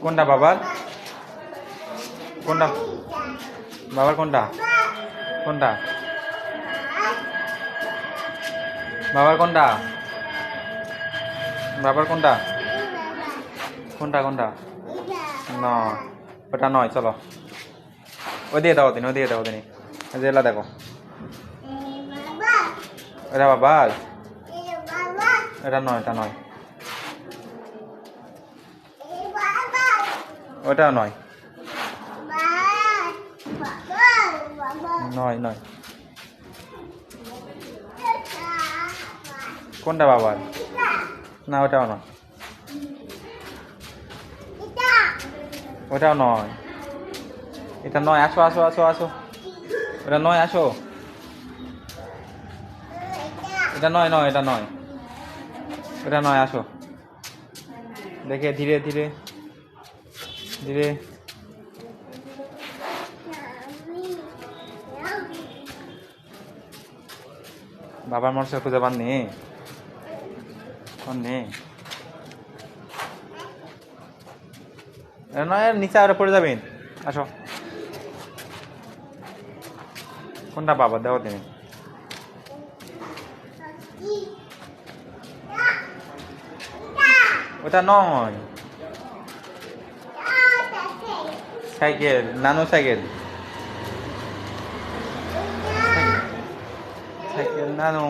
কোনটা বাবার? কোনটা বাবার? কোনটা কোনটা বাবার? কোনটা বাবার? কোনটা কোনটা কোনটা? না, ওটা নয়। চলো ওই দিয়ে দাও দিন, ওই দিয়ে দাও দিন। জেলা দেখো, এটা বাবার। এটা নয়, এটা নয়, ওটা নয়, নয় নয়। কোনটা বাবার? না, ওটাও নয়, ওটাও নয়, এটা নয়। আসো আসো আসো আসো, ওটা নয়, আসো। এটা নয়, নয়, এটা নয়, এটা নয়। আসো, দেখে ধীরে ধীরে ধীরে। বাবার মোটরসাইকেল খুঁজে পাননি? নেই, এটা নয়। নিচে আরো পড়ে যাবেন। আসো, কোনটা বাবা? দেখো তুমি। ওটা নয়, সাইকেল, নানো সাইকেল, সাইকেল নানো।